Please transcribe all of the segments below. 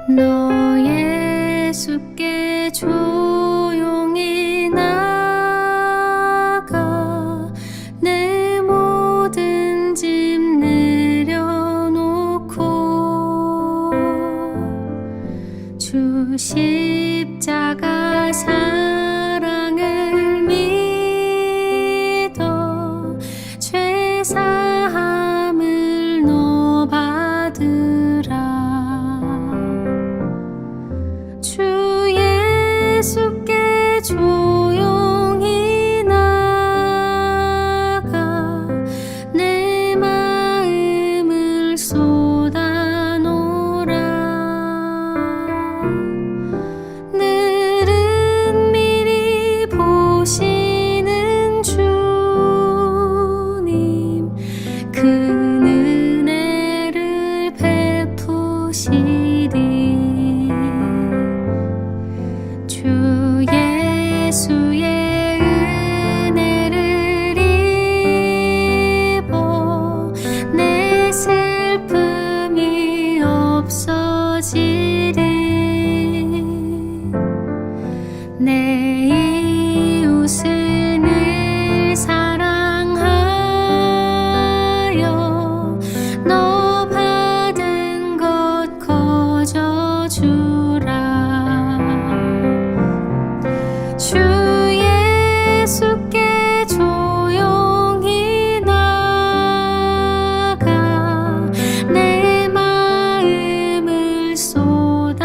너 예수께 조용히 나가 내 모든 짐 내려놓고 주 십자가 사랑을 믿어 죄 사함을 너 받으라. 예수께 조용히 나가 내 마음을 쏟아놓으라. 늘은 미리 보시는 주님 그 은혜를 베푸시리. 주 예수의 은혜를 입어 내 슬픔이 없어지리. 내 이웃을 늘 사랑하여 너 받은 것 거저주라. 주 예수께 조용히 나가 내 마음을 쏟아놓으라.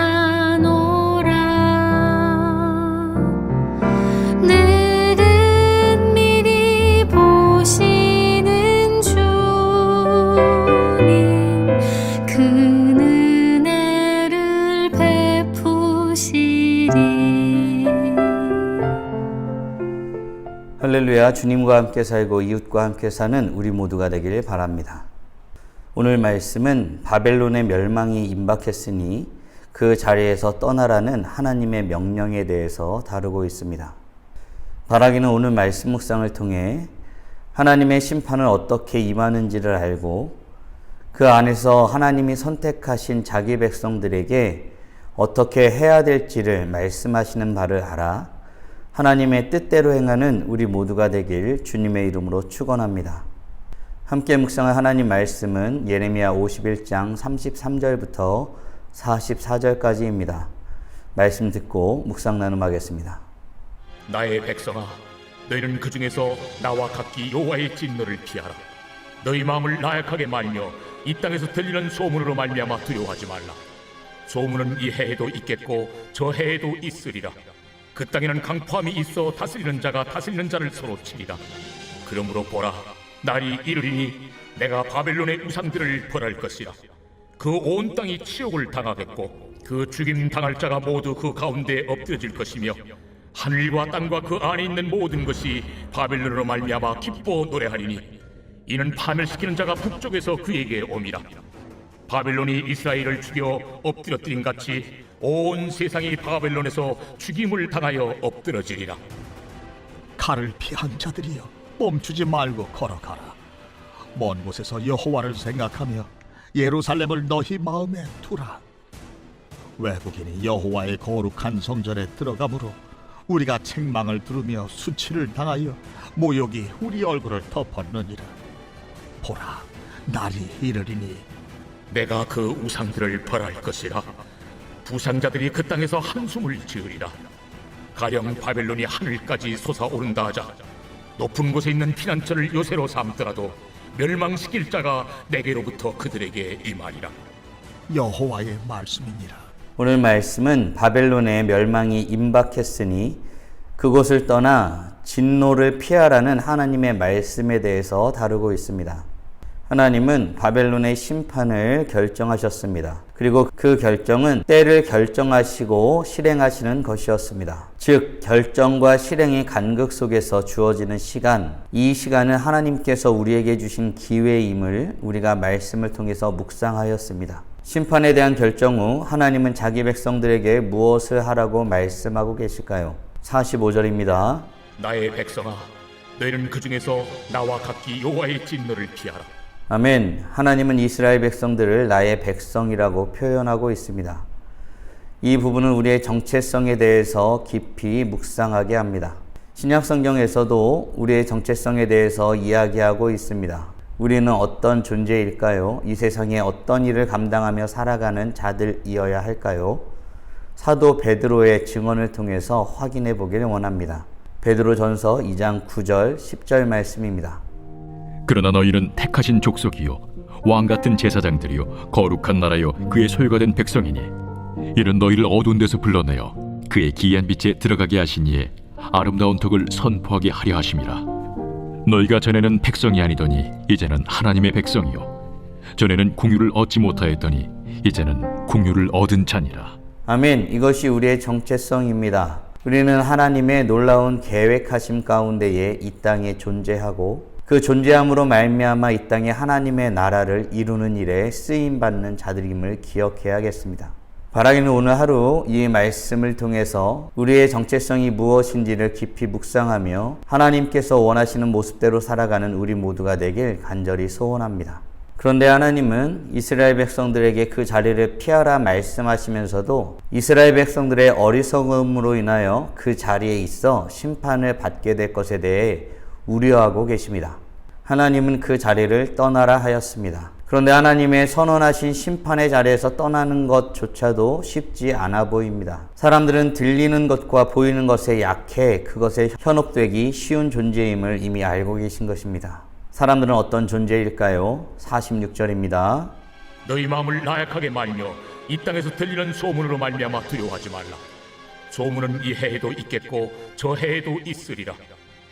늘은 미리 보시는 주님 그 은혜를 베푸시리. 할렐루야. 주님과 함께 살고 이웃과 함께 사는 우리 모두가 되길 바랍니다. 오늘 말씀은 바벨론의 멸망이 임박했으니 그 자리에서 떠나라는 하나님의 명령에 대해서 다루고 있습니다. 바라기는 오늘 말씀 묵상을 통해 하나님의 심판을 어떻게 임하는지를 알고 그 안에서 하나님이 선택하신 자기 백성들에게 어떻게 해야 될지를 말씀하시는 바를 알아 하나님의 뜻대로 행하는 우리 모두가 되길 주님의 이름으로 축원합니다. 함께 묵상할 하나님 말씀은 예레미야 51장 33절부터 44절까지입니다. 말씀 듣고 묵상 나눔하겠습니다. 나의 백성아, 너희는 그 중에서 나와 각기 여호와의 진노를 피하라. 너희 마음을 나약하게 말며 이 땅에서 들리는 소문으로 말미암아 두려워하지 말라. 소문은 이 해에도 있겠고 저 해에도 있으리라. 그 땅에는 강포함이 있어 다스리는 자가 다스리는 자를 서로 치리라. 그러므로 보라, 날이 이르리니 내가 바벨론의 우상들을 벌할 것이라. 그 온 땅이 치욕을 당하겠고 그 죽임 당할 자가 모두 그 가운데 엎드려질 것이며 하늘과 땅과 그 안에 있는 모든 것이 바벨론으로 말미암아 기뻐 노래하리니 이는 파멸시키는 자가 북쪽에서 그에게 옴이라. 바벨론이 이스라엘을 죽여 엎드려뜨린 같이 온 세상이 바벨론에서 죽임을 당하여 엎드러지리라. 칼을 피한 자들이여, 멈추지 말고 걸어가라. 먼 곳에서 여호와를 생각하며 예루살렘을 너희 마음에 두라. 외국인이 여호와의 거룩한 성전에 들어가므로 우리가 책망을 들으며 수치를 당하여 모욕이 우리 얼굴을 덮었느니라. 보라, 날이 이르리니 내가 그 우상들을 벌할 것이라. 부상자들이 그 땅에서 한숨을 지으리라. 가령 바벨론이 하늘까지 솟아오른다 하자 높은 곳에 있는 피난처를 요새로 삼더라도 멸망시킬 자가 내게로부터 그들에게 임하리라. 여호와의 말씀이니라. 오늘 말씀은 바벨론의 멸망이 임박했으니 그곳을 떠나 진노를 피하라는 하나님의 말씀에 대해서 다루고 있습니다. 하나님은 바벨론의 심판을 결정하셨습니다. 그리고 그 결정은 때를 결정하시고 실행하시는 것이었습니다. 즉, 결정과 실행의 간극 속에서 주어지는 시간, 이 시간은 하나님께서 우리에게 주신 기회임을 우리가 말씀을 통해서 묵상하였습니다. 심판에 대한 결정 후 하나님은 자기 백성들에게 무엇을 하라고 말씀하고 계실까요? 45절입니다. 나의 백성아, 너희는 그 중에서 나와 각기 여호와의 진노를 피하라. 아멘. 하나님은 이스라엘 백성들을 나의 백성이라고 표현하고 있습니다. 이 부분은 우리의 정체성에 대해서 깊이 묵상하게 합니다. 신약 성경에서도 우리의 정체성에 대해서 이야기하고 있습니다. 우리는 어떤 존재일까요? 이 세상에 어떤 일을 감당하며 살아가는 자들이어야 할까요? 사도 베드로의 증언을 통해서 확인해 보기를 원합니다. 베드로전서 2장 9절 10절 말씀입니다. 그러나 너희는 택하신 족속이요 왕같은 제사장들이요 거룩한 나라요 그의 소유가 된 백성이니 이는 너희를 어두운 데서 불러내어 그의 기이한 빛에 들어가게 하신 이에 아름다운 덕을 선포하게 하려 하심이라. 너희가 전에는 백성이 아니더니 이제는 하나님의 백성이요 전에는 공유를 얻지 못하였더니 이제는 공유를 얻은 자니라. 아멘. 이것이 우리의 정체성입니다. 우리는 하나님의 놀라운 계획하심 가운데에 이 땅에 존재하고 그 존재함으로 말미암아 이 땅에 하나님의 나라를 이루는 일에 쓰임받는 자들임을 기억해야겠습니다. 바라기는 오늘 하루 이 말씀을 통해서 우리의 정체성이 무엇인지를 깊이 묵상하며 하나님께서 원하시는 모습대로 살아가는 우리 모두가 되길 간절히 소원합니다. 그런데 하나님은 이스라엘 백성들에게 그 자리를 피하라 말씀하시면서도 이스라엘 백성들의 어리석음으로 인하여 그 자리에 있어 심판을 받게 될 것에 대해 우려하고 계십니다. 하나님은 그 자리를 떠나라 하였습니다. 그런데 하나님의 선언하신 심판의 자리에서 떠나는 것조차도 쉽지 않아 보입니다. 사람들은 들리는 것과 보이는 것에 약해 그것에 현혹되기 쉬운 존재임을 이미 알고 계신 것입니다. 사람들은 어떤 존재일까요? 46절입니다. 너희 마음을 나약하게 말며 이 땅에서 들리는 소문으로 말미암아 두려워하지 말라. 소문은 이 해에도 있겠고 저 해에도 있으리라.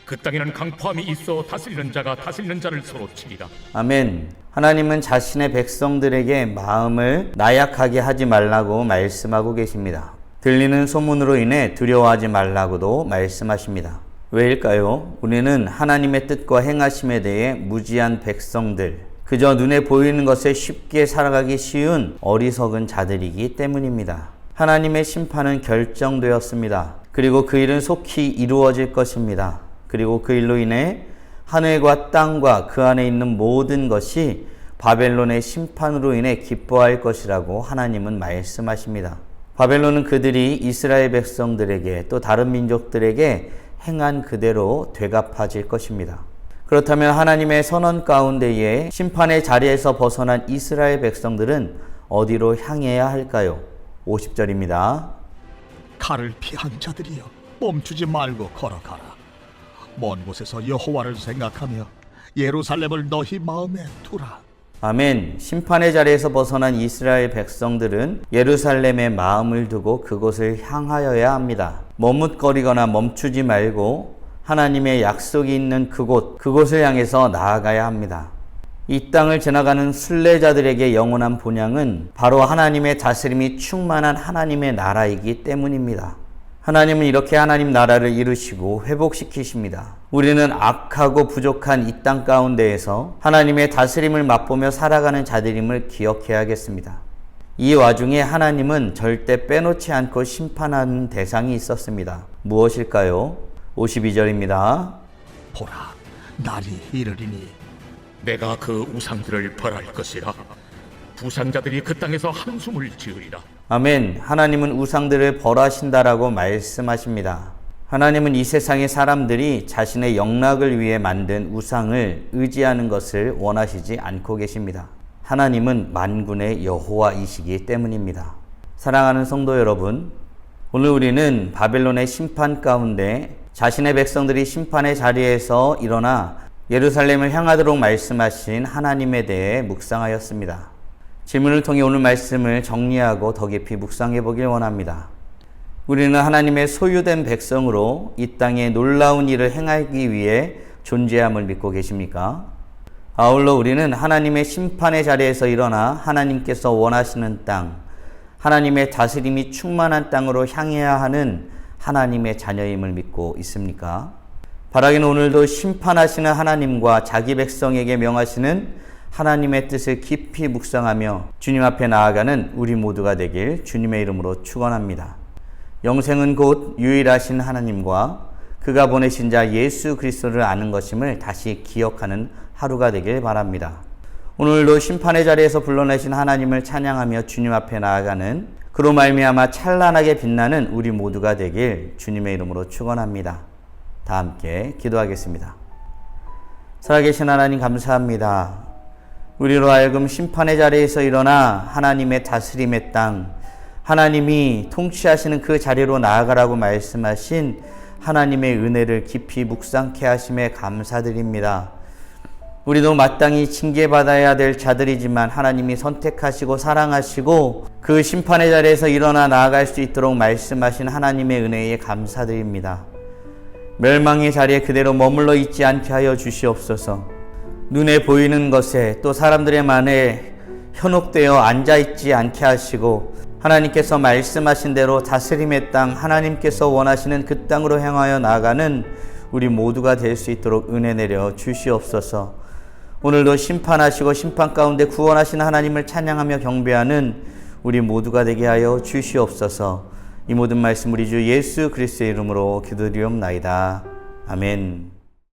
그 땅에는 강포함이 있어 다스리는 자가 다스리는 자를 서로 치리라. 아멘. 하나님은 자신의 백성들에게 마음을 나약하게 하지 말라고 말씀하고 계십니다. 들리는 소문으로 인해 두려워하지 말라고도 말씀하십니다. 왜일까요? 우리는 하나님의 뜻과 행하심에 대해 무지한 백성들, 그저 눈에 보이는 것에 쉽게 살아가기 쉬운 어리석은 자들이기 때문입니다. 하나님의 심판은 결정되었습니다. 그리고 그 일은 속히 이루어질 것입니다. 그리고 그 일로 인해 하늘과 땅과 그 안에 있는 모든 것이 바벨론의 심판으로 인해 기뻐할 것이라고 하나님은 말씀하십니다. 바벨론은 그들이 이스라엘 백성들에게 또 다른 민족들에게 행한 그대로 되갚아질 것입니다. 그렇다면 하나님의 선언 가운데에 심판의 자리에서 벗어난 이스라엘 백성들은 어디로 향해야 할까요? 50절입니다. 칼을 피한 자들이여 멈추지 말고 걸어가라. 먼 곳에서 여호와를 생각하며 예루살렘을 너희 마음에 두라. 아멘. 심판의 자리에서 벗어난 이스라엘 백성들은 예루살렘에 마음을 두고 그곳을 향하여야 합니다. 머뭇거리거나 멈추지 말고 하나님의 약속이 있는 그곳을 향해서 나아가야 합니다. 이 땅을 지나가는 순례자들에게 영원한 본향은 바로 하나님의 다스림이 충만한 하나님의 나라이기 때문입니다. 하나님은 이렇게 하나님 나라를 이루시고 회복시키십니다. 우리는 악하고 부족한 이 땅 가운데에서 하나님의 다스림을 맛보며 살아가는 자들임을 기억해야겠습니다. 이 와중에 하나님은 절대 빼놓지 않고 심판하는 대상이 있었습니다. 무엇일까요? 52절입니다. 보라, 날이 이르리니 내가 그 우상들을 벌할 것이라. 부상자들이 그 땅에서 한숨을 지으리라. 아멘. 하나님은 우상들을 벌하신다라고 말씀하십니다. 하나님은 이 세상의 사람들이 자신의 영락을 위해 만든 우상을 의지하는 것을 원하시지 않고 계십니다. 하나님은 만군의 여호와이시기 때문입니다. 사랑하는 성도 여러분, 오늘 우리는 바벨론의 심판 가운데 자신의 백성들이 심판의 자리에서 일어나 예루살렘을 향하도록 말씀하신 하나님에 대해 묵상하였습니다. 질문을 통해 오늘 말씀을 정리하고 더 깊이 묵상해 보길 원합니다. 우리는 하나님의 소유된 백성으로 이 땅에 놀라운 일을 행하기 위해 존재함을 믿고 계십니까? 아울러 우리는 하나님의 심판의 자리에서 일어나 하나님께서 원하시는 땅, 하나님의 다스림이 충만한 땅으로 향해야 하는 하나님의 자녀임을 믿고 있습니까? 바라기는 오늘도 심판하시는 하나님과 자기 백성에게 명하시는 하나님의 뜻을 깊이 묵상하며 주님 앞에 나아가는 우리 모두가 되길 주님의 이름으로 축원합니다. 영생은 곧 유일하신 하나님과 그가 보내신 자 예수 그리스도를 아는 것임을 다시 기억하는 하루가 되길 바랍니다. 오늘도 심판의 자리에서 불러내신 하나님을 찬양하며 주님 앞에 나아가는 그로 말미암아 찬란하게 빛나는 우리 모두가 되길 주님의 이름으로 축원합니다. 다 함께 기도하겠습니다. 살아계신 하나님 감사합니다. 우리로 하여금 심판의 자리에서 일어나 하나님의 다스림의 땅, 하나님이 통치하시는 그 자리로 나아가라고 말씀하신 하나님의 은혜를 깊이 묵상케 하심에 감사드립니다. 우리도 마땅히 징계받아야 될 자들이지만 하나님이 선택하시고 사랑하시고 그 심판의 자리에서 일어나 나아갈 수 있도록 말씀하신 하나님의 은혜에 감사드립니다. 멸망의 자리에 그대로 머물러 있지 않게 하여 주시옵소서. 눈에 보이는 것에 또 사람들의 말에 현혹되어 앉아있지 않게 하시고 하나님께서 말씀하신 대로 다스림의 땅, 하나님께서 원하시는 그 땅으로 향하여 나아가는 우리 모두가 될 수 있도록 은혜 내려 주시옵소서. 오늘도 심판하시고 심판 가운데 구원하신 하나님을 찬양하며 경배하는 우리 모두가 되게 하여 주시옵소서. 이 모든 말씀 우리 주 예수 그리스도의 이름으로 기도드리옵나이다. 아멘.